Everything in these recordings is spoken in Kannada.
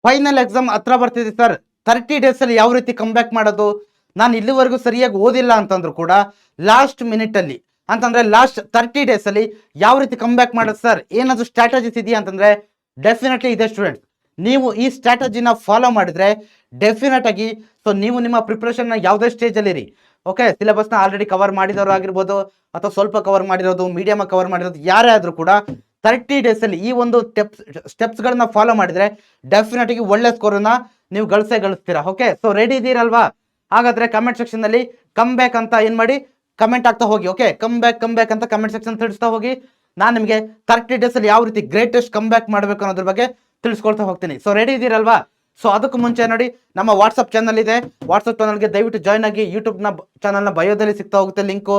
ಫೈನಲ್ ಎಕ್ಸಾಮ್ ಹತ್ರ ಬರ್ತಿದೆ ಸರ್. 30 ಡೇಸ್ ಅಲ್ಲಿ ಯಾವ ರೀತಿ ಕಮ್ ಬ್ಯಾಕ್ ಮಾಡೋದು? ನಾನು ಇಲ್ಲಿವರೆಗೂ ಸರಿಯಾಗಿ ಓದಿಲ್ಲ ಅಂತಂದ್ರು ಕೂಡ ಲಾಸ್ಟ್ ಮಿನಿಟ್ ಅಲ್ಲಿ ಅಂತಂದ್ರೆ ಲಾಸ್ಟ್ 30 ಡೇಸ್ ಅಲ್ಲಿ ಯಾವ ರೀತಿ ಕಮ್ ಬ್ಯಾಕ್ ಮಾಡೋದು ಸರ್? ಏನಾದ್ರು ಸ್ಟ್ರಾಟಜಿಸ್ ಇದೆಯಾ ಅಂತಂದ್ರೆ ಡೆಫಿನೆಟ್ಲಿ ಇದೆ ಸ್ಟೂಡೆಂಟ್ಸ್. ನೀವು ಈ ಸ್ಟ್ರಾಟಜಿನ ಫಾಲೋ ಮಾಡಿದ್ರೆ ಡೆಫಿನೆಟ್ ಆಗಿ ಸೊ ನೀವು ನಿಮ್ಮ ಪ್ರಿಪ್ರೇಷನ್ ಯಾವುದೇ ಸ್ಟೇಜ್ ಅಲ್ಲಿ ಇರಿ, ಓಕೆ, ಸಿಲೆಬಸ್ನ ಆಲ್ರೆಡಿ ಕವರ್ ಮಾಡಿದವರು ಆಗಿರ್ಬೋದು ಅಥವಾ ಸ್ವಲ್ಪ ಕವರ್ ಮಾಡಿರೋದು, ಮೀಡಿಯಮ್ ಕವರ್ ಮಾಡಿರೋದು, ಯಾರೇ ಆದ್ರೂ ಕೂಡ 30 ಡೇಸ್ ಅಲ್ಲಿ ಈ ಒಂದು ಸ್ಟೆಪ್ಸ್ಗಳನ್ನ ಫಾಲೋ ಮಾಡಿದ್ರೆ ಡೆಫಿನೆಟ್ ಆಗಿ ಒಳ್ಳೆ ಸ್ಕೋರನ್ನ ನೀವು ಗಳಿಸ್ತೀರಾ. ಓಕೆ, ಸೊ ರೆಡಿ ಇದ್ದೀರಲ್ವಾ? ಹಾಗಾದ್ರೆ ಕಮೆಂಟ್ ಸೆಕ್ಷನ್ ನಲ್ಲಿ ಕಮ್ ಬ್ಯಾಕ್ ಅಂತ ಏನ್ ಮಾಡಿ ಕಮೆಂಟ್ ಆಗ್ತಾ ಹೋಗಿ. ಓಕೆ, ಕಮ್ ಬ್ಯಾಕ್ ಅಂತ ಕಮೆಂಟ್ ಸೆಕ್ಷನ್ ತಿಳಿಸ್ತಾ ಹೋಗಿ. ನಾನು ನಿಮಗೆ 30 ಡೇಸ್ ಅಲ್ಲಿ ಯಾವ ರೀತಿ ಗ್ರೇಟೆಸ್ಟ್ ಕಮ್ ಬ್ಯಾಕ್ ಮಾಡಬೇಕು ಅನ್ನೋದ್ರ ಬಗ್ಗೆ ತಿಳಿಸ್ಕೊಳ್ತಾ ಹೋಗ್ತೀನಿ. So ready ಇದ್ದೀರಲ್ವಾ? ಸೊ ಅದಕ್ಕೂ ಮುಂಚೆ ನೋಡಿ, ನಮ್ಮ ವಾಟ್ಸಪ್ ಚಾನಲ್ ಇದೆ. ವಾಟ್ಸಪ್ ಚಾನಲ್ಗೆ ದಯವಿಟ್ಟು ಜಾಯ್ನ್ ಆಗಿ. ಯೂಟ್ಯೂಬ್ನ ಚಾನಲ್ನ ಬಯೋದಲ್ಲಿ ಸಿಗ್ತಾ ಹೋಗುತ್ತೆ ಲಿಂಕು,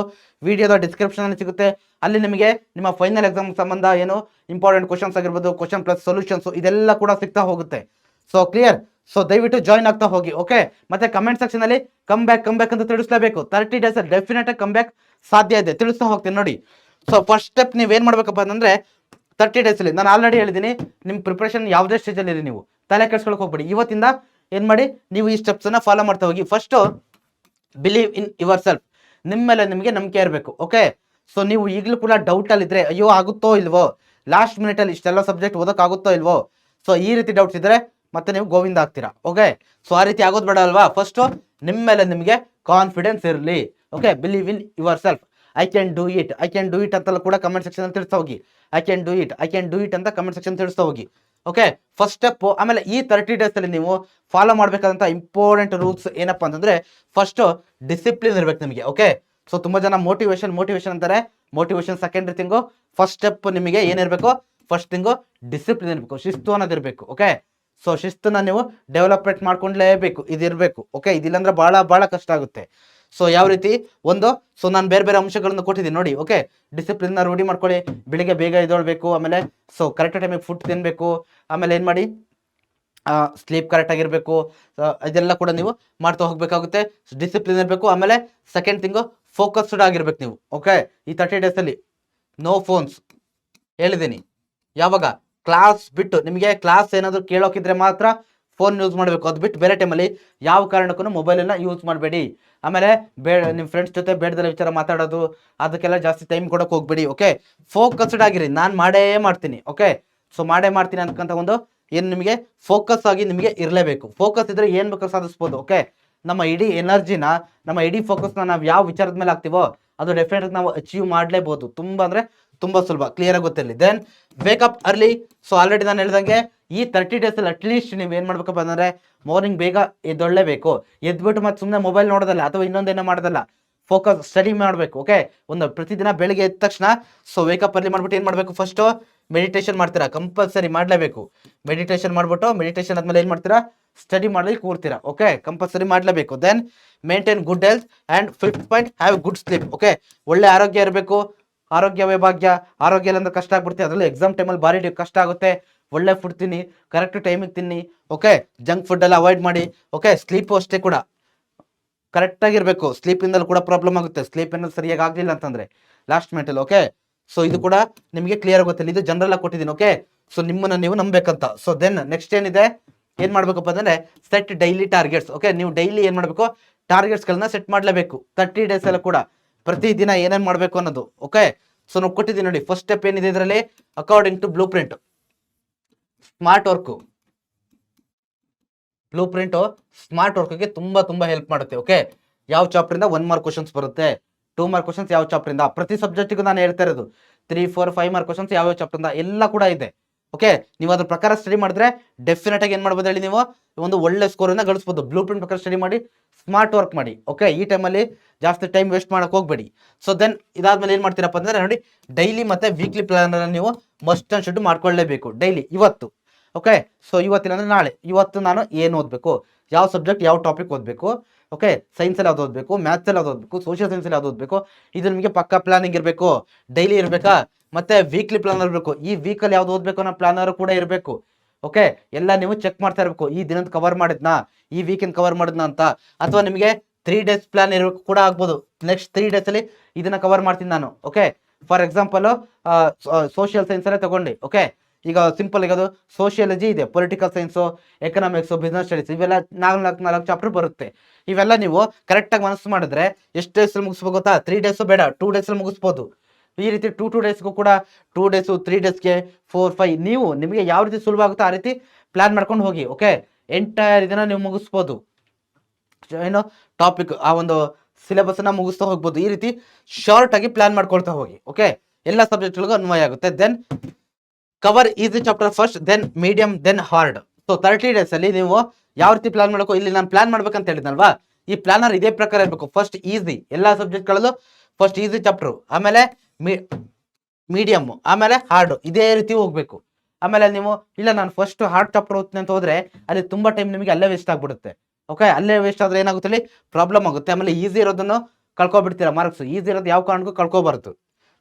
ವಿಡಿಯೋದ ಡಿಸ್ಕ್ರಿಪ್ಷನ್ ಅಲ್ಲಿ ಸಿಗುತ್ತೆ. ಅಲ್ಲಿ ನಿಮಗೆ ನಿಮ್ಮ ಫೈನಲ್ ಎಕ್ಸಾಮ್ ಸಂಬಂಧ ಏನು ಇಂಪಾರ್ಟೆಂಟ್ ಕ್ವಶನ್ಸ್ ಆಗಿರ್ಬೋದು, ಕ್ವಶನ್ ಪ್ಲಸ್ ಸೊಲ್ಯೂಷನ್ಸ್ ಇದೆಲ್ಲ ಕೂಡ ಸಿಗ್ತಾ ಹೋಗುತ್ತೆ. So clear? ಸೊ ದಯವಿಟ್ಟು ಜಾಯ್ನ್ ಆಗ್ತಾ ಹೋಗಿ. ಓಕೆ, ಮತ್ತೆ ಕಮೆಂಟ್ ಸೆಕ್ಷನ್ ಅಲ್ಲಿ ಕಮ್ ಬ್ಯಾಕ್ ಅಂತ ತಿಳಿಸಲೇಬೇಕು. 30 ಡೇಸ್ ಅಲ್ಲಿ ಡೆಫಿನೆಟ್ ಆಗಿ ಕಮ್ ಬ್ಯಾಕ್ ಸಾಧ್ಯ ಇದೆ, ತಿಳಿಸ್ತಾ ಹೋಗ್ತೀನಿ ನೋಡಿ. ಸೊ ಫಸ್ಟ್ ಸ್ಟೆಪ್ ನೀವೇನ್ ಮಾಡ್ಬೇಕಪ್ಪ ಅಂತಂದ್ರೆ 30 ಡೇಸ್ ಅಲ್ಲಿ ನಾನು ಆಲ್ರೆಡಿ ಹೇಳಿದ್ದೀನಿ, ನಿಮ್ಮ ಪ್ರಿಪರೇಷನ್ ಯಾವುದೇ ಸ್ಟೇಜ್ ಅಲ್ಲಿ ಇರಿ, ನೀವು ತಲೆ ಕೆಡ್ಸ್ಕೊಳಕ್ ಹೋಗ್ಬೇಡಿ. ಇವತ್ತಿಂದ ಏನ್ ಮಾಡಿ ನೀವು ಈ ಸ್ಟೆಪ್ಸ್ ಅನ್ನ ಫಾಲೋ ಮಾಡ್ತಾ ಹೋಗಿ. First believe in your self. ನಿಮ್ಮ ಮೇಲೆ ನಿಮಗೆ ನಂಬಿಕೆ ಇರಬೇಕು. ಓಕೆ, ಸೊ ನೀವು ಈಗಲೂ ಕೂಡ ಡೌಟ್ ಅಲ್ಲಿ ಇದ್ರೆ, ಅಯ್ಯೋ ಆಗುತ್ತೋ ಇಲ್ವೋ, ಲಾಸ್ಟ್ ಮಿನಿಟ್ ಅಲ್ಲಿ ಇಷ್ಟೆಲ್ಲ ಸಬ್ಜೆಕ್ಟ್ ಓದಕ್ ಆಗುತ್ತೋ ಇಲ್ವೋ, ಸೊ ಈ ರೀತಿ ಡೌಟ್ಸ್ ಇದ್ರೆ ಮತ್ತೆ ನೀವು ಗೋವಿಂದ ಆಗ್ತೀರಾ. ಓಕೆ, ಸೊ ಆ ರೀತಿ ಆಗೋದು ಬೇಡ ಅಲ್ವಾ? ಫಸ್ಟ್ ನಿಮ್ಮ ಮೇಲೆ ನಿಮಗೆ ಕಾನ್ಫಿಡೆನ್ಸ್ ಇರಲಿ. Okay, believe in your self. I can do it ಅಂತೆಲ್ಲ ಕೂಡ ಕಮೆಂಟ್ ಸೆಕ್ಷನ್ ಅಲ್ಲಿ ತಿಳಿಸ್ತಾ ಹೋಗಿ. ಐ ಕ್ಯಾನ್ ಡೂ ಇಟ್ ಅಂತ ಕಮೆಂಟ್ ಸೆಕ್ಷನ್ ತಿಳಿಸ್ತಾ ಹೋಗಿ. Okay, first step. ಆಮೇಲೆ ಈ 30 ಡೇಸ್ ಅಲ್ಲಿ ನೀವು ಫಾಲೋ ಮಾಡ್ಬೇಕಾದಂತ ಇಂಪಾರ್ಟೆಂಟ್ ರೂಲ್ಸ್ ಏನಪ್ಪಾ ಅಂತಂದ್ರೆ, ಫಸ್ಟ್ ಡಿಸಿಪ್ಲಿನ್ ಇರ್ಬೇಕು ನಿಮಗೆ. ಓಕೆ, ಸೊ ತುಂಬಾ ಜನ ಮೋಟಿವೇಶನ್ ಅಂತಾರೆ. Motivation secondary thing. First step ನಿಮಗೆ ಏನಿರಬೇಕು? ಫಸ್ಟ್ ಥಿಂಗು ಡಿಸಿಪ್ಲಿನ್ ಇರಬೇಕು, ಶಿಸ್ತು ಅನ್ನೋದಿರ್ಬೇಕು. ಓಕೆ, ಸೊ ಶಿಸ್ತನ್ನ ನೀವು ಡೆವಲಪ್ಮೆಂಟ್ ಮಾಡ್ಕೊಂಡ್ಲೇಬೇಕು, ಇದಿರಬೇಕು. ಓಕೆ, ಇದಿಲ್ಲ ಅಂದ್ರೆ ಬಹಳ ಕಷ್ಟ ಆಗುತ್ತೆ. ಸೊ ಯಾವ ರೀತಿ ಒಂದು, ಸೊ ನಾನು ಬೇರೆ ಅಂಶಗಳನ್ನು ಕೊಟ್ಟಿದ್ದೀನಿ ನೋಡಿ. ಓಕೆ, ಡಿಸಿಪ್ಲಿನ್ ರೂಢಿ ಮಾಡ್ಕೊಳ್ಳಿ. ಬೆಳಿಗ್ಗೆ ಬೇಗ ಎದ್ದೇಳಬೇಕು. ಆಮೇಲೆ ಸೊ ಕರೆಕ್ಟ್ ಟೈಮಿಗೆ ಫುಡ್ ತಿನ್ಬೇಕು. ಆಮೇಲೆ ಏನ್ ಮಾಡಿ, ಸ್ಲೀಪ್ ಕರೆಕ್ಟ್ ಆಗಿರ್ಬೇಕು. ಇದೆಲ್ಲ ಕೂಡ ನೀವು ಮಾಡ್ತಾ ಹೋಗ್ಬೇಕಾಗುತ್ತೆ. ಡಿಸಿಪ್ಲಿನ್ ಇರಬೇಕು. ಆಮೇಲೆ ಸೆಕೆಂಡ್ ಥಿಂಗು ಫೋಕಸ್ಡ್ ಆಗಿರ್ಬೇಕು ನೀವು. ಓಕೆ, ಈ 30 ಡೇಸ್ ಅಲ್ಲಿ ನೋ ಫೋನ್ಸ್ ಹೇಳಿದ್ದೀನಿ. ಯಾವಾಗ? ಕ್ಲಾಸ್ ಬಿಟ್ಟು, ನಿಮಗೆ ಕ್ಲಾಸ್ ಏನಾದ್ರು ಕೇಳೋಕಿದ್ರೆ ಮಾತ್ರ ಫೋನ್ ಯೂಸ್ ಮಾಡಬೇಕು. ಅದು ಬಿಟ್ಟು ಬೇರೆ ಟೈಮಲ್ಲಿ ಯಾವ ಕಾರಣಕ್ಕೂ ಮೊಬೈಲನ್ನು ಯೂಸ್ ಮಾಡಬೇಡಿ. ಆಮೇಲೆ ನಿಮ್ಮ ಫ್ರೆಂಡ್ಸ್ ಜೊತೆ ಬೇಡದಲ್ಲ ವಿಚಾರ ಮಾತಾಡೋದು, ಅದಕ್ಕೆಲ್ಲ ಜಾಸ್ತಿ ಟೈಮ್ ಕೊಡೋಕೆ ಹೋಗ್ಬೇಡಿ. ಓಕೆ, ಫೋಕಸ್ಡ್ ಆಗಿರಿ. ನಾನು ಮಾಡೇ ಮಾಡ್ತೀನಿ. ಓಕೆ, ಸೊ ಮಾಡೇ ಮಾಡ್ತೀನಿ ಅಂತಕ್ಕಂಥ ಒಂದು ಏನು ನಿಮಗೆ ಫೋಕಸ್ ಆಗಿ ನಿಮಗೆ ಇರಲೇಬೇಕು. ಫೋಕಸ್ ಇದ್ರೆ ಏನು ಬೇಕಾದ್ರೂ ಸಾಧಿಸ್ಬೋದು. ಓಕೆ, ನಮ್ಮ ಇಡೀ ಎನರ್ಜಿನ, ನಮ್ಮ ಇಡೀ ಫೋಕಸ್ನ ನಾವು ಯಾವ ವಿಚಾರದ ಮೇಲೆ ಹಾಕ್ತೀವೋ ಅದು ಡೆಫಿನೆಟ್ ನಾವು ಅಚೀವ್ ಮಾಡಲೇಬಹುದು. ತುಂಬಾ ಅಂದ್ರೆ ತುಂಬಾ ಸುಲಭ. ಕ್ಲಿಯರ್ ಆಗಿ ಗೊತ್ತಿರಲಿ. Then wake up early. So already ನಾನು ಹೇಳ್ದಂಗೆ ಈ 30 ಡೇಸ್ ಅಲ್ಲಿ ಅಟ್ಲೀಸ್ಟ್ ನೀವು ಏನು ಮಾಡ್ಬೇಕಪ್ಪ ಅಂದ್ರೆ ಮಾರ್ನಿಂಗ್ ಬೇಗ ಎದ್ದೊಳ್ಳೇಬೇಕು. ಎದ್ಬಿಟ್ಟು ಮತ್ತೆ ಸುಮ್ಮನೆ ಮೊಬೈಲ್ ನೋಡೋದಲ್ಲ ಅಥವಾ ಇನ್ನೊಂದೇನೋ ಮಾಡೋದಲ್ಲ, ಫೋಕಸ್ ಸ್ಟಡಿ ಮಾಡಬೇಕು. ಓಕೆ, ಒಂದು ಪ್ರತಿದಿನ ಬೆಳಿಗ್ಗೆ ಎದ್ದ ತಕ್ಷಣ ಸೊ ವೇಕಪ್ ಅರ್ಲಿ ಮಾಡ್ಬಿಟ್ಟು ಏನು ಮಾಡಬೇಕು? ಫಸ್ಟ್ ಮೆಡಿಟೇಷನ್ ಮಾಡ್ತೀರಾ, ಕಂಪಲ್ಸರಿ ಮಾಡಲೇಬೇಕು. ಮೆಡಿಟೇಷನ್ ಮಾಡ್ಬಿಟ್ಟು ಮೆಡಿಟೇಷನ್ ಆದ್ಮೇಲೆ ಏನು ಮಾಡ್ತೀರಾ? ಸ್ಟಡಿ ಮಾಡಲಿ ಕೂರ್ತೀರಾ. ಓಕೆ, ಕಂಪಲ್ಸರಿ ಮಾಡಲೇಬೇಕು. Then maintain good health and 5th point have good sleep. Okay, ಒಳ್ಳೆ ಆರೋಗ್ಯ ಇರಬೇಕು. ಆರೋಗ್ಯವೇ ಭಾಗ್ಯ. ಆರೋಗ್ಯ ಇಲ್ಲ ಅಂದ್ರೆ ಕಷ್ಟ ಆಗ್ಬಿಡ್ತೀವಿ. ಅದರಲ್ಲಿ ಎಕ್ಸಾಮ್ ಟೈಮಲ್ಲಿ ಭಾರಿ ಕಷ್ಟ ಆಗುತ್ತೆ. ಒಳ್ಳೆ ಫುಡ್ ತಿನ್ನಿ, ಕರೆಕ್ಟ್ ಟೈಮಿಗೆ ತಿನ್ನಿ. ಓಕೆ, ಜಂಕ್ ಫುಡ್ ಎಲ್ಲ ಅವಾಯ್ಡ್ ಮಾಡಿ. ಓಕೆ, ಸ್ಲೀಪು ಅಷ್ಟೇ ಕೂಡ ಕರೆಕ್ಟ್ ಆಗಿರ್ಬೇಕು. ಸ್ಲೀಪಿಂದಲೂ ಕೂಡ ಪ್ರಾಬ್ಲಮ್ ಆಗುತ್ತೆ. ಸ್ಲೀಪ್ ಏನಾದ್ರು ಸರಿಯಾಗಿ ಆಗಲಿಲ್ಲ ಅಂತಂದ್ರೆ ಲಾಸ್ಟ್ ಮಿನಿಟಲ್ಲಿ. ಓಕೆ, ಸೊ ಇದು ಕೂಡ ನಿಮಗೆ ಕ್ಲಿಯರ್ ಗೊತ್ತಿಲ್ಲ. ಇದು ಜನರಲ್ ಆಗಿ ಕೊಟ್ಟಿದ್ದೀನಿ. ಓಕೆ, ಸೊ ನಿಮ್ಮನ್ನ ನೀವು ನಂಬೇಕಂತ. ಸೊ ದೆನ್ ನೆಕ್ಸ್ಟ್ ಏನಿದೆ, ಏನ್ ಮಾಡ್ಬೇಕಪ್ಪ ಅಂದ್ರೆ ಸೆಟ್ ಡೈಲಿ ಟಾರ್ಗೆಟ್ಸ್. ಓಕೆ, ನೀವು ಡೈಲಿ ಏನ್ ಮಾಡಬೇಕು? ಟಾರ್ಗೆಟ್ಸ್ಗಳನ್ನ ಸೆಟ್ ಮಾಡಲೇಬೇಕು. 30 ಡೇಸ್ ಎಲ್ಲ ಕೂಡ ಪ್ರತಿದಿನ ಏನೇನು ಮಾಡಬೇಕು ಅನ್ನೋದು. ಓಕೆ, ಸೊ ನಾವು ಕೊಟ್ಟಿದ್ದೀನಿ ನೋಡಿ. ಫಸ್ಟ್ ಸ್ಟೆಪ್ ಏನಿದೆ ಇದರಲ್ಲಿ, according to blueprint smart work. Blueprint smart ವರ್ಕ್ಗೆ ತುಂಬಾ ಹೆಲ್ಪ್ ಮಾಡುತ್ತೆ. ಓಕೆ, ಯಾವ ಚಾಪ್ಟರ್ ಇಂದ 1 ಮಾರ್ಕ್ ಕ್ವಶನ್ಸ್ ಬರುತ್ತೆ, 2 ಮಾರ್ಕ್ ಕ್ವಶನ್ಸ್ ಯಾವ ಚಾಪ್ಟರ್ ಇಂದ, ಪ್ರತಿ ಸಬ್ಜೆಕ್ಟಿಗೂ ನಾನು ಹೇಳ್ತಾ ಇರೋದು 3, 4, 5 ಮಾರ್ಕ್ ಕ್ವಶನ್ಸ್ ಯಾವ ಚಾಪ್ಟರ್ ಇಂದ ಎಲ್ಲ ಕೂಡ ಇದೆ. ಓಕೆ, ನೀವು ಅದ್ರ ಪ್ರಕಾರ ಸ್ಟಡಿ ಮಾಡಿದ್ರೆ ಡೆಫಿನೆಟ್ ಆಗಿ ಏನ್ ಮಾಡ್ಬೋದು ಹೇಳಿ, ನೀವು ಒಂದು ಒಳ್ಳೆ ಸ್ಕೋರ್ ಅನ್ನ ಗಳಿಸಬಹುದು. ಬ್ಲೂ ಪ್ರಿಂಟ್ ಪ್ರಕಾರ ಸ್ಟಡಿ ಮಾಡಿ, ಸ್ಮಾರ್ಟ್ ವರ್ಕ್ ಮಾಡಿ. ಓಕೆ, ಈ ಟೈಮಲ್ಲಿ ಜಾಸ್ತಿ ಟೈಮ್ ವೇಸ್ಟ್ ಮಾಡಕ್ ಹೋಗ್ಬೇಡಿ. ಸೊ ದೆನ್ ಇದಾದ್ಮೇಲೆ ಏನ್ ಮಾಡ್ತೀರಪ್ಪ ಅಂದ್ರೆ ನೋಡಿ, ಡೈಲಿ ಮತ್ತೆ ವೀಕ್ಲಿ ಪ್ಲಾನ್ ನೀವು ಮಸ್ಟ್ ಅಂಡ್ ಶುಡ್ ಮಾಡ್ಕೊಳ್ಳೇಬೇಕು. ಡೈಲಿ ಇವತ್ತು. ಓಕೆ, ಸೊ ಇವತ್ತಿನ ಅಂದ್ರೆ ನಾಳೆ, ಇವತ್ತು ನಾನು ಏನು ಓದಬೇಕು, ಯಾವ ಸಬ್ಜೆಕ್ಟ್ ಯಾವ ಟಾಪಿಕ್ ಓದಬೇಕು. ಓಕೆ, ಸೈನ್ಸಲ್ಲಿ ಯಾವ್ದು ಓದಬೇಕು, ಮ್ಯಾಥ್ಸಲ್ಲಿ ಯಾವ್ದು ಓದಬೇಕು, ಸೋಷಿಯಲ್ ಸೈನ್ಸಲ್ಲಿ ಯಾವ್ದು ಓದಬೇಕು, ಇದು ನಿಮಗೆ ಪಕ್ಕಾ ಪ್ಲಾನಿಂಗ್ ಇರಬೇಕು. ಡೈಲಿ ಇರಬೇಕಾ, ಮತ್ತೆ ವೀಕ್ಲಿ ಪ್ಲಾನರ್ ಇರಬೇಕು. ಈ ವೀಕಲ್ಲಿ ಯಾವ್ದು ಓದಬೇಕು ಅನ್ನೋ ಪ್ಲಾನರ್ ಕೂಡ ಇರಬೇಕು. ಓಕೆ, ಎಲ್ಲ ನೀವು ಚೆಕ್ ಮಾಡ್ತಾ ಇರಬೇಕು. ಈ ದಿನದ ಕವರ್ ಮಾಡಿದ್ನಾ, ಈ ವೀಕೆಂಡ್ ಕವರ್ ಮಾಡಿದ್ನಾ ಅಂತ. ಅಥವಾ ನಿಮಗೆ 3 ಡೇಸ್ ಪ್ಲಾನ್ ಇರಬೇಕು ಕೂಡ ಆಗ್ಬೋದು. ನೆಕ್ಸ್ಟ್ 3 ಡೇಸ್ ಅಲ್ಲಿ ಇದನ್ನ ಕವರ್ ಮಾಡ್ತೀನಿ ನಾನು. Okay, for example social science ಅಲ್ಲೇ ತಗೊಂಡು, ಓಕೆ, ಈಗ ಸಿಂಪಲ್ ಈಗ ಅದು ಸೋಷಿಯಾಲಜಿ ಇದೆ, political science, economics, business studies, ಇವೆಲ್ಲ 4 ಚಾಪ್ಟರ್ ಬರುತ್ತೆ. ಇವೆಲ್ಲ ನೀವು ಕರೆಕ್ಟಾಗಿ ಮನಸ್ಸು ಮಾಡಿದ್ರೆ ಎಷ್ಟು ಡೇಸಲ್ಲಿ ಮುಗಿಸ್ಬೋದು ಗೊತ್ತಾ? 3 ಡೇಸು ಬೇಡ, 2 ಡೇಸಲ್ಲಿ ಮುಗಿಸ್ಬೋದು. ಈ ರೀತಿ 2 ಡೇಸ್ಗೂ ಕೂಡ 2 ಡೇಸು, 3 ಡೇಸ್ಗೆ 4, 5 ನೀವು ನಿಮಗೆ ಯಾವ ರೀತಿ ಸುಲಭ ಆಗುತ್ತೋ ಆ ರೀತಿ ಪ್ಲಾನ್ ಮಾಡ್ಕೊಂಡು ಹೋಗಿ. ಓಕೆ, ಎಂಟೈರ್ ದಿನ ನೀವು ಮುಗಿಸ್ಬೋದು. ಏನು ಟಾಪಿಕ್ ಆ ಒಂದು ಸಿಲೆಬಸ್ನ ಮುಗಿಸ್ತಾ ಹೋಗ್ಬೋದು. ಈ ರೀತಿ ಶಾರ್ಟ್ ಆಗಿ ಪ್ಲಾನ್ ಮಾಡ್ಕೊಳ್ತಾ ಹೋಗಿ. ಓಕೆ, ಎಲ್ಲ ಸಬ್ಜೆಕ್ಟ್ಗಳಿಗೂ ಅನ್ವಯ ಆಗುತ್ತೆ. Then cover easy chapter first, then medium, then hard. So 30 ಡೇಸಲ್ಲಿ ನೀವು ಯಾವ ರೀತಿ ಪ್ಲಾನ್ ಮಾಡಬೇಕು, ಇಲ್ಲಿ ನಾನು ಪ್ಲಾನ್ ಮಾಡ್ಬೇಕಂತ ಹೇಳಿದ್ನಲ್ವಾ, ಈ ಪ್ಲಾನರ್ ಇದೇ ಪ್ರಕಾರ ಇರಬೇಕು. ಫಸ್ಟ್ ಈಸಿ, ಎಲ್ಲ ಸಬ್ಜೆಕ್ಟ್ಗಳಲ್ಲೂ ಫಸ್ಟ್ ಈಸಿ ಚಾಪ್ಟರ್, ಆಮೇಲೆ ಮೀಡಿಯಮ್, ಆಮೇಲೆ ಹಾರ್ಡ್, ಇದೇ ರೀತಿ ಹೋಗ್ಬೇಕು. ಆಮೇಲೆ ನೀವು ಇಲ್ಲ ನಾನು ಫಸ್ಟ್ ಹಾರ್ಡ್ ಚಾಪ್ಟರ್ ಓದ್ತೀನಿ ಅಂತ ಹೋದ್ರೆ ಅಲ್ಲಿ ತುಂಬಾ ಟೈಮ್ ನಿಮಗೆ ಅಲ್ಲೇ ವೇಸ್ಟ್ ಆಗ್ಬಿಡುತ್ತೆ. ಓಕೆ, ಅಲ್ಲೇ ವೇಸ್ಟ್ ಆದ್ರೆ ಏನಾಗುತ್ತೆ, ಅಲ್ಲಿ ಪ್ರಾಬ್ಲಮ್ ಆಗುತ್ತೆ. ಆಮೇಲೆ ಈಸಿ ಇರೋದನ್ನು ಕಳ್ಕೊಬಿಡ್ತೀರಾ ಮಾರ್ಕ್ಸ್. ಈಸಿ ಇರೋದು ಯಾವ ಕಾರಣಕ್ಕೂ ಕಳ್ಕೊಬಾರ್ದು.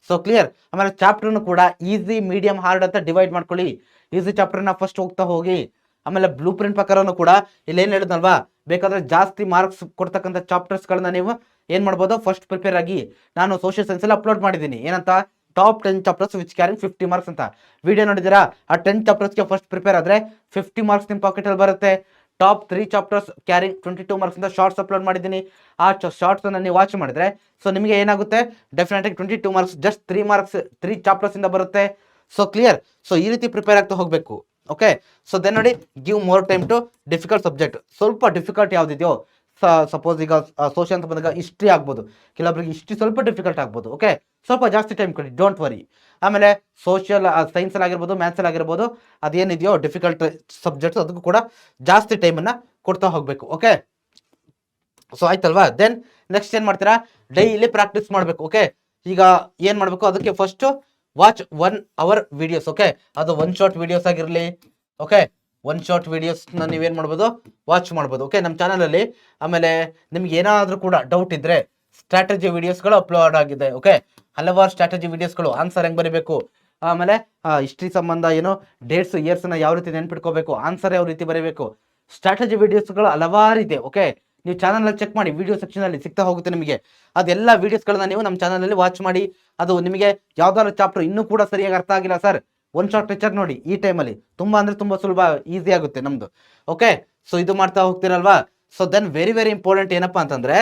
So clear. ಆಮೇಲೆ ಚಾಪ್ಟರ್ನು ಕೂಡ ಈಸಿ, ಮೀಡಿಯಂ, ಹಾರ್ಡ್ ಅಂತ ಡಿವೈಡ್ ಮಾಡ್ಕೊಳ್ಳಿ. ಈಸಿ ಚಾಪ್ಟರ್ನ ಫಸ್ಟ್ ಹೋಗ್ತಾ ಹೋಗಿ. ಆಮೇಲೆ ಬ್ಲೂ ಪ್ರಿಂಟ್ ಪ್ರಕಾರನು ಕೂಡ ಇಲ್ಲಿ ಏನು ಹೇಳಿದ್ನಲ್ವಾ, ಬೇಕಾದ್ರೆ ಜಾಸ್ತಿ ಮಾರ್ಕ್ಸ್ ಕೊಡ್ತಕ್ಕಂಥ ಚಾಪ್ಟರ್ಸ್ಗಳನ್ನ ನೀವು ಏನು ಮಾಡ್ಬೋದು, ಫಸ್ಟ್ ಪ್ರಿಪೇರ್ ಆಗಿ. ನಾನು ಸೋಷಿಯಲ್ ಸೈನ್ಸಲ್ಲಿ ಅಪ್ಲೋಡ್ ಮಾಡಿದ್ದೀನಿ, ಏನಂತ, top 10 chapters which carrying 50 marks ಅಂತ. ವಿಡಿಯೋ ನೋಡಿದ್ದೀರಾ? ಆ 10 ಚಾಪ್ಟರ್ಸ್ಗೆ ಫಸ್ಟ್ ಪ್ರಿಪೇರ್ ಆದರೆ 50 ಮಾರ್ಕ್ಸ್ ನಿಮ್ಮ ಪಾಕೆಟಲ್ಲಿ ಬರುತ್ತೆ. ಟಾಪ್ 3 ಚಾಪ್ಟರ್ಸ್ ಕ್ಯಾರಿಂಗ್ 22 ಮಾರ್ಕ್ಸ್ ಅಂತ ಶಾರ್ಟ್ಸ್ ಅಪ್ಲೋಡ್ ಮಾಡಿದ್ದೀನಿ. ಆ ಶಾರ್ಟ್ಸನ್ನು ನೀವು ವಾಚ್ ಮಾಡಿದ್ರೆ ಸೊ ನಿಮಗೆ ಏನಾಗುತ್ತೆ, ಡೆಫಿನೆಟಾಗಿ 22 ಮಾರ್ಕ್ಸ್ ಜಸ್ಟ್ 3 ಮಾರ್ಕ್ಸ್ 3 ಚಾಪ್ಟರ್ಸಿಂದ ಬರುತ್ತೆ. So clear. ಸೊ ಈ ರೀತಿ ಪ್ರಿಪೇರ್ ಆಗ್ತಾ ಹೋಗಬೇಕು. ಓಕೆ, ಸೊ ದೆನ್ ನೋಡಿ, give more time to difficult subject. ಸ್ವಲ್ಪ ಡಿಫಿಕಲ್ಟ್ ಯಾವುದಿದೆಯೋ, ಸಪೋಸ್ ಈಗ ಸೋಷಿಯಲ್ ಅಂತ ಬಂದಾಗ ಹಿಸ್ಟ್ರಿ ಆಗ್ಬೋದು, ಕೆಲವೊಬ್ಬರಿಗೆ ಹಿಸ್ಟ್ರಿ ಸ್ವಲ್ಪ ಡಿಫಿಕಲ್ಟ್ ಆಗ್ಬೋದು. ಓಕೆ, ಸ್ವಲ್ಪ ಜಾಸ್ತಿ ಟೈಮ್ ಕೊಡಿ, ಡೋಂಟ್ ವರಿ. ಆಮೇಲೆ ಸೋಷಿಯಲ್ ಸೈನ್ಸಲ್ಲಿ ಆಗಿರ್ಬೋದು, ಮ್ಯಾಥ್ಸಲ್ಲಿ ಆಗಿರ್ಬೋದು, ಅದೇನಿದೆಯೋ ಡಿಫಿಕಲ್ಟ್ ಸಬ್ಜೆಕ್ಟ್ಸ್ ಅದಕ್ಕೂ ಕೂಡ ಜಾಸ್ತಿ ಟೈಮನ್ನು ಕೊಡ್ತಾ ಹೋಗಬೇಕು. ಓಕೆ, ಸೊ ಆಯ್ತಲ್ವಾ. ದೆನ್ ನೆಕ್ಸ್ಟ್ ಏನು ಮಾಡ್ತೀರಾ, ಡೈಲಿ ಪ್ರಾಕ್ಟೀಸ್ ಮಾಡಬೇಕು. ಓಕೆ, ಈಗ ಏನು ಮಾಡಬೇಕು, ಅದಕ್ಕೆ first watch 1 hour videos. Okay, ಅದು 1 ಶಾರ್ಟ್ ವಿಡಿಯೋಸ್ ಆಗಿರಲಿ. ಓಕೆ, 1 ಶಾರ್ಟ್ ವಿಡಿಯೋಸ್ನ ನೀವೇನು ಮಾಡ್ಬೋದು, ವಾಚ್ ಮಾಡ್ಬೋದು. ಓಕೆ, ನಮ್ಮ ಚಾನಲಲ್ಲಿ. ಆಮೇಲೆ ನಿಮ್ಗೆ ಏನಾದರೂ ಕೂಡ ಡೌಟ್ ಇದ್ದರೆ ಸ್ಟ್ರಾಟಜಿ ವಿಡಿಯೋಸ್ಗಳು ಅಪ್ಲೋಡ್ ಆಗಿದೆ. ಓಕೆ, ಹಲವಾರು ಸ್ಟ್ರಾಟಜಿ ವಿಡಿಯೋಸ್ಗಳು, ಆನ್ಸರ್ ಹೆಂಗೆ ಬರೀಬೇಕು, ಆಮೇಲೆ ಹಿಸ್ಟ್ರಿ ಸಂಬಂಧ ಏನು ಡೇಟ್ಸ್ ಇಯರ್ಸ್ನ ಯಾವ ರೀತಿ ನೆನ್ಪಿಟ್ಕೋಬೇಕು, ಆನ್ಸರ್ ಯಾವ ರೀತಿ ಬರೀಬೇಕು, ಸ್ಟ್ರಾಟಜಿ ವಿಡಿಯೋಸ್ಗಳು ಹಲವಾರು ಇದೆ. ಓಕೆ, ನೀವು ಚಾನಲಲ್ಲಿ ಚೆಕ್ ಮಾಡಿ, ವಿಡಿಯೋ ಸೆಕ್ಷನಲ್ಲಿ ಸಿಗ್ತಾ ಹೋಗುತ್ತೆ ನಿಮಗೆ. ಅದೆಲ್ಲ ವೀಡಿಯೋಸ್ಗಳನ್ನ ನೀವು ನಮ್ಮ ಚಾನಲಲ್ಲಿ ವಾಚ್ ಮಾಡಿ. ಅದು ನಿಮಗೆ ಯಾವ್ದಾದ್ರು ಚಾಪ್ಟರ್ ಇನ್ನೂ ಕೂಡ ಸರಿಯಾಗಿ ಅರ್ಥ ಆಗಿಲ್ಲ ಸರ್, 1 ಶಾರ್ಟ್ ಲೆಕ್ಚರ್ ನೋಡಿ ಈ ಟೈಮಲ್ಲಿ, ತುಂಬ ಅಂದರೆ ತುಂಬ ಸುಲಭ, ಈಸಿ ಆಗುತ್ತೆ ನಮ್ಮದು. ಓಕೆ, ಸೊ ಇದು ಮಾಡ್ತಾ ಹೋಗ್ತೀರಲ್ವಾ. So then very very important ಏನಪ್ಪ ಅಂತಂದರೆ,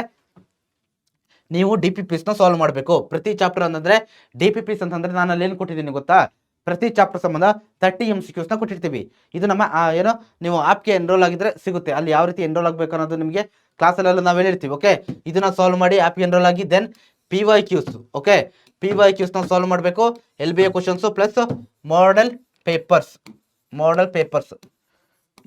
ನೀವು DPPsನ ಸಾಲ್ವ್ ಮಾಡಬೇಕು. ಪ್ರತಿ ಚಾಪ್ಟರ್ ಅಂತಂದರೆ DPPs ಅಂತಂದರೆ ನಾನು ಅಲ್ಲಿ ಏನು ಕೊಟ್ಟಿದ್ದೀನಿ ಗೊತ್ತಾ, ಪ್ರತಿ ಚಾಪ್ಟರ್ ಸಂಬಂಧ 30 MCQsನ ಕೊಟ್ಟಿರ್ತೀವಿ. ಇದು ನಮ್ಮ ಏನೋ ನೀವು ಆ್ಯಪ್ಗೆ ಎನ್ರೋಲ್ ಆಗಿದ್ರೆ ಸಿಗುತ್ತೆ. ಅಲ್ಲಿ ಯಾವ ರೀತಿ ಎನ್ರೋಲ್ ಆಗಬೇಕು ಅನ್ನೋದು ನಿಮಗೆ ಕ್ಲಾಸಲ್ಲೆಲ್ಲ ನಾವು ಹೇಳಿರ್ತೀವಿ. ಓಕೆ, ಇದನ್ನ ಸಾಲ್ವ್ ಮಾಡಿ ಆ್ಯಪ್ಗೆ ಎನ್ರೋಲ್ ಆಗಿ. Then PYQs. ಓಕೆ, PYQsನ ಸಾಲ್ವ್ ಮಾಡಬೇಕು. LBA questions plus model papers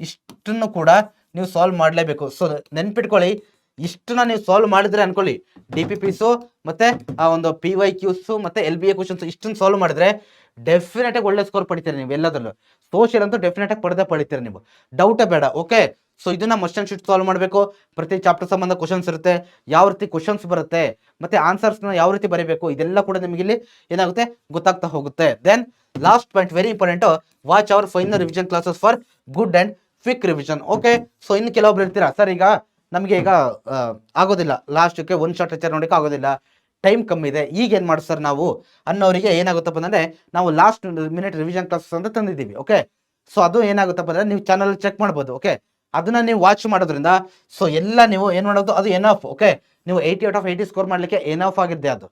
ಇಷ್ಟನ್ನು ಕೂಡ ನೀವು ಸಾಲ್ವ್ ಮಾಡಲೇಬೇಕು. ಸೊ ನೆನ್ಪಿಟ್ಕೊಳ್ಳಿ, ಇಷ್ಟನ್ನ ನೀವು ಸಾಲ್ವ್ ಮಾಡಿದ್ರೆ ಅನ್ಕೊಳ್ಳಿ, DPPಸು ಮತ್ತು ಆ ಒಂದು PYQs ಮತ್ತು LBA ಕ್ವಶನ್ಸ್ ಇಷ್ಟನ್ನು ಸಾಲ್ವ್ ಮಾಡಿದ್ರೆ ಡೆಫಿನೆಟಾಗಿ ಒಳ್ಳೆ ಸ್ಕೋರ್ ಪಡಿತೀರಿ ನೀವು ಎಲ್ಲದರಲ್ಲೂ. ಸೋಷಿಯಲ್ ಅಂತೂ ಡೆಫಿನೆಟಾಗಿ ಪಡಿತೀರಿ ನೀವು, ಡೌಟೇ ಬೇಡ. ಓಕೆ, ಸೊ ಇದನ್ನ ಮಸ್ಟ್ ಆ್ಯಂಡ್ ಶುಡ್ ಸಾಲ್ವ್ ಮಾಡಬೇಕು. ಪ್ರತಿ ಚಾಪ್ಟರ್ ಸಂಬಂಧ ಕ್ವಶನ್ಸ್ ಇರುತ್ತೆ, ಯಾವ ರೀತಿ ಕ್ವಶನ್ಸ್ ಬರುತ್ತೆ ಮತ್ತು ಆನ್ಸರ್ಸ್ನ ಯಾವ ರೀತಿ ಬರೀಬೇಕು, ಇದೆಲ್ಲ ಕೂಡ ನಿಮಗೆ ಇಲ್ಲಿ ಏನಾಗುತ್ತೆ, ಗೊತ್ತಾಗ್ತಾ ಹೋಗುತ್ತೆ. Then last point very important, watch our final revision classes for good and quick revision. Okay, so ಇನ್ನು ಕೆಲವೊಬ್ರು ಇರ್ತೀರಾ, ಸರ್ ಈಗ ನಮಗೆ ಈಗ ಆಗೋದಿಲ್ಲ, ಲಾಸ್ಟಕ್ಕೆ 1 ಶಾರ್ಟ್ ಲೆಕ್ಚರ್ ನೋಡೋಕೆ ಆಗೋದಿಲ್ಲ, ಟೈಮ್ ಕಮ್ಮಿ ಇದೆ, ಈಗ ಏನು ಮಾಡಿ ಸರ್ ನಾವು ಅನ್ನೋರಿಗೆ ಏನಾಗುತ್ತಪ್ಪ ಅಂದರೆ, ನಾವು ಲಾಸ್ಟ್ ಮಿನಿಟ್ ರಿವಿಷನ್ ಕ್ಲಾಸಸ್ ಅಂತ ತಂದಿದ್ದೀವಿ. ಓಕೆ, ಸೊ ಅದು ಏನಾಗುತ್ತಪ್ಪ ಅಂದರೆ ನೀವು ಚಾನಲ್ ಚೆಕ್ ಮಾಡ್ಬೋದು. ಓಕೆ, ಅದನ್ನ ನೀವು ವಾಚ್ ಮಾಡೋದ್ರಿಂದ ಸೊ ಎಲ್ಲ ನೀವು ಏನು ಮಾಡೋದು, ಅದು ಎನಫ್. ಓಕೆ, ನೀವು 80 out of 80 ಸ್ಕೋರ್ ಮಾಡಲಿಕ್ಕೆ ಎನಫ್ ಆಗಿದೆ ಅದು.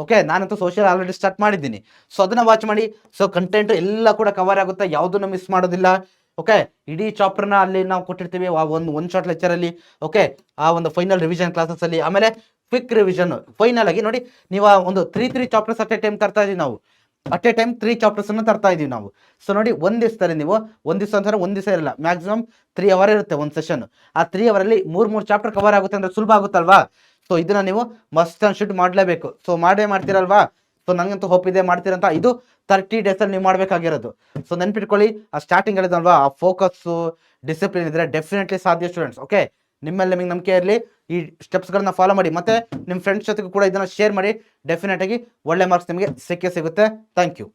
ಓಕೆ, ನಾನಂತೂ ಸೋಷಿಯಲ್ ಆಲ್ರೆಡಿ ಸ್ಟಾರ್ಟ್ ಮಾಡಿದ್ದೀನಿ. ಸೊ ಅದನ್ನು ವಾಚ್ ಮಾಡಿ. ಸೊ ಕಂಟೆಂಟ್ ಎಲ್ಲ ಕೂಡ ಕವರ್ ಆಗುತ್ತೆ, ಯಾವುದನ್ನು ಮಿಸ್ ಮಾಡೋದಿಲ್ಲ. ಓಕೆ, ಇಡೀ ಚಾಪ್ಟರ್ನ ಅಲ್ಲಿ ನಾವು ಕೊಟ್ಟಿರ್ತೀವಿ ಒಂದು ಶಾರ್ಟ್ ಲೆಕ್ಚರಲ್ಲಿ. ಓಕೆ, ಆ ಒಂದು ಫೈನಲ್ ರಿವಿಷನ್ ಕ್ಲಾಸಸ್ಸಲ್ಲಿ. ಆಮೇಲೆ ಕ್ವಿಕ್ ರಿವಿಷನ್ ಫೈನಲ್ ಆಗಿ ನೋಡಿ, ನೀವು ಒಂದು 3 ಚಾಪ್ಟರ್ಸ್ ಅಟ್ ಎ ಟೈಮ್ ತರ್ತಾ ಇದೀವಿ ನಾವು. ಅಟ್ ಎ ಟೈಮ್ 3 ಚಾಪ್ಟರ್ಸನ್ನು ತರ್ತಾ ಇದೀವಿ ನಾವು. ಸೊ ನೋಡಿ, ಒಂದು ದಿವಸದಲ್ಲಿ ನೀವು ಒಂದು ದಿವಸ ಅಂತಾರೆ, ಒಂದು ದಿವಸ ಇರಲ್ಲ, ಮ್ಯಾಕ್ಸಿಮಮ್ 3 hour ಇರುತ್ತೆ ಒಂದು ಸೆಷನ್. ಆ 3 ಅವರಲ್ಲಿ 3 ಚಾಪ್ಟರ್ ಕವರ್ ಆಗುತ್ತೆ ಅಂದರೆ ಸುಲಭ ಆಗುತ್ತಲ್ವಾ. ಸೊ ಇದನ್ನ ನೀವು ಮಸ್ಟ್ ಆ್ಯಂಡ್ ಶುಡ್ ಮಾಡಲೇಬೇಕು. ಸೊ ಮಾಡ್ತೀರಲ್ವಾ. ಸೊ ನನಗಂತೂ ಹೋಪ್ ಇದೆ ಮಾಡ್ತೀರಂತ. ಇದು 30 ಡೇಸಲ್ಲಿ ನೀವು ಮಾಡಬೇಕಾಗಿರೋದು. ಸೊ ನೆನ್ಪಿಟ್ಕೊಳ್ಳಿ, ಆ ಸ್ಟಾರ್ಟಿಂಗ್ ಹೇಳಿದಲ್ವಾ, ಆ ಫೋಕಸ್ಸು ಡಿಸಿಪ್ಲಿನ್ ಇದ್ದರೆ ಡೆಫಿನೆಟ್ಲಿ ಸಾಧ್ಯ ಸ್ಟೂಡೆಂಟ್ಸ್. ಓಕೆ, ನಿಮ್ಮಲ್ಲಿ ನಿಮಗೆ ನಂಬಿಕೆ ಇರಲಿ, ಈ ಸ್ಟೆಪ್ಸ್ಗಳನ್ನ ಫಾಲೋ ಮಾಡಿ, ಮತ್ತು ನಿಮ್ಮ ಫ್ರೆಂಡ್ಸ್ ಜೊತೆಗೂ ಕೂಡ ಇದನ್ನು ಶೇರ್ ಮಾಡಿ. ಡೆಫಿನೆಟಾಗಿ ಒಳ್ಳೆ ಮಾರ್ಕ್ಸ್ ನಿಮಗೆ ಸಿಕ್ಕೇ ಸಿಗುತ್ತೆ. Thank you.